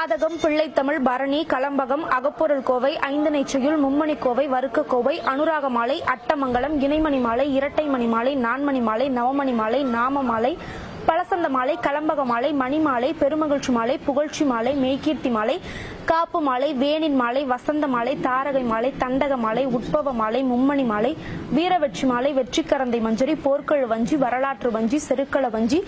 ஆதகம், பிள்ளைத்தமிழ், பரணி, கலம்பகம், அகப்பொருள் கோவை, ஐந்தனைச்செயுள், மும்மணி கோவை, வர்க்க கோவை, அனுராக மாலை, அட்டமங்கலம், இணைமணி மாலை, இரட்டை மணி மாலை, நான்மணி மாலை, நவமணி மாலை, நாம மாலை, பலசந்த மாலை, கலம்பக மாலை, மணிமாலை, பெருமகிழ்ச்சி மாலை, புகழ்ச்சி மாலை, மெய்கீர்த்தி மாலை, காப்பு மாலை, வேணின் மாலை, வசந்த மாலை, தாரகை மாலை, தண்டக மாலை, உட்பவ மாலை, மும்மணி மாலை, வீரவெற்றி மாலை, வெற்றிக்கரந்தை மஞ்சரி, போர்க்கள வஞ்சி, வரலாற்று வஞ்சி, செருக்கள வஞ்சி,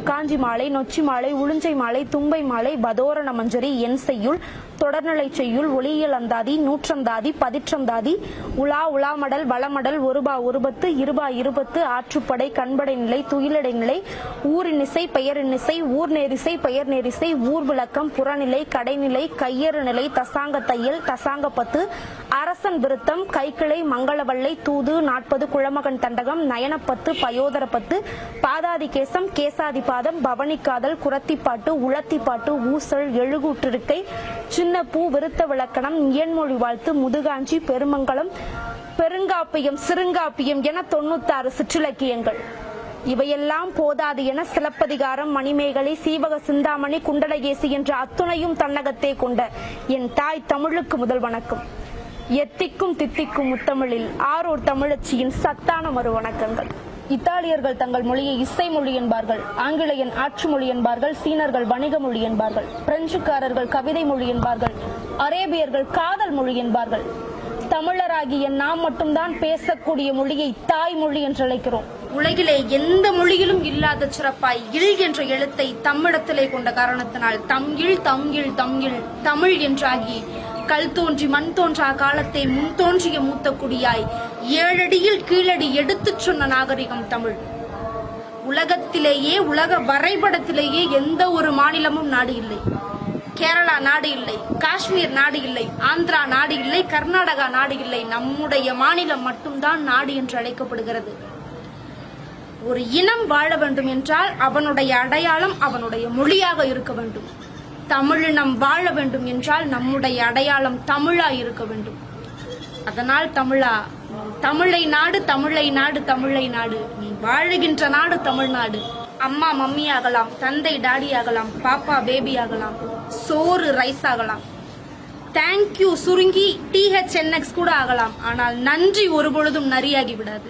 காஞ்சி மாலை, நொச்சி மாலை, உளுஞ்சை மாலை, தும்பை மாலை, பதோரண மஞ்சரி, என் செய்யுள், தொடர்நிலை செய்யுள், ஒளியியல் அந்தாதி, நூற்றந்தாதி, பதிற்றந்தாதி, உலா உலாமடல், வளமடல், ஒருபா ஒருபத்து, இருபா இருபத்து, ஆற்றுப்படை, கண்படை நிலை, துயிலடை நிலை, ஊரினிசை, பெயரினிசை, ஊர் நேரிசை, பெயர் நேரிசை, ஊர் விளக்கம், புறநிலை, கடைநிலை, கையறு நிலை, தசாங்க தையல், தசாங்க பத்து, அரசன் விருத்தம், கைக்கிளை, மங்களவல்லை, தூது, 40, குழமகன் தண்டகம், நயனப்பத்து, பயோதரப்பத்து, பாதாதிகேசம், கேசாதிபாதம், பவனிக்காதல், குரத்திப்பாட்டு, உளத்திப்பாட்டு, ஊசல், எழுகூற்றிருக்கை, சின்னப்பூ, விருத்த விளக்கணம், இயன்மொழி வாழ்த்து, முதுகாஞ்சி, பெருமங்கலம், பெருங்காப்பியம், சிறுங்காப்பியம் என 96 சிற்றிலக்கியங்கள். இவையெல்லாம் போதாது என சிலப்பதிகாரம், மணிமேகலை, சீவக சிந்தாமணி, குண்டலகேசி என்ற அத்துணையும் தன்னகத்தே கொண்ட என் தாய் தமிழுக்கு முதல் வணக்கம். எத்திக்கும் தித்திக்கும் முத்தமிழில் ஆரூர் தமிழச்சியின் சத்தான மறு வணக்கங்கள். இத்தாலியர்கள் தங்கள் மொழியை இசை மொழி என்பார்கள், ஆங்கிலேயன் ஆட்சி மொழி என்பார்கள், சீனர்கள் வணிக மொழி என்பார்கள், பிரெஞ்சுக்காரர்கள் கவிதை மொழி என்பார்கள், அரேபியர்கள் காதல் மொழி என்பார்கள். தமிழராகிய நாம் மட்டும்தான் பேசக்கூடிய மொழியை தாய்மொழி என்று அழைக்கிறோம். உலகிலே எந்த மொழியிலும் இல்லாத சிறப்பாய் இல் என்ற எழுத்தை தம்மிடத்திலே கொண்ட காரணத்தினால் தம்இல் தம்இல் தம்இல் தமிழ் என்றாகி கல் தோன்றி மண் தோன்றா காலத்தை முன் தோன்றிய மூத்த குடியாய் 7 அடியில் கீழடி எடுத்துச் சொன்ன நாகரிகம் தமிழ். உலகத்திலேயே, உலக வரைபடத்திலேயே எந்த ஒரு மாநிலமும் நாடு இல்லை. கேரளா நாடு இல்லை, காஷ்மீர் நாடு இல்லை, ஆந்திரா நாடு இல்லை, கர்நாடகா நாடு இல்லை. நம்முடைய மாநிலம் மட்டும்தான் நாடு என்று அழைக்கப்படுகிறது. ஒரு இனம் வாழ வேண்டும் என்றால் அவனுடைய அடையாளம் அவனுடைய மொழியாக இருக்க வேண்டும். தமிழினம் வாழ வேண்டும் என்றால் நம்முடைய அடையாளம் தமிழா இருக்க வேண்டும். அதனால் தமிழா, தமிழை நாடு, தமிழை நாடு, தமிழை நாடு, நீ வாழுகின்ற நாடு தமிழ்நாடு. அம்மா மம்மி ஆகலாம், தந்தை டாடி ஆகலாம், பாப்பா பேபி ஆகலாம், சோறு ரைஸ் ஆகலாம், தேங்க்யூ சுருங்கி THNX கூட ஆகலாம். ஆனால் நன்றி ஒரு பொழுதும் நரியாகி விடாது.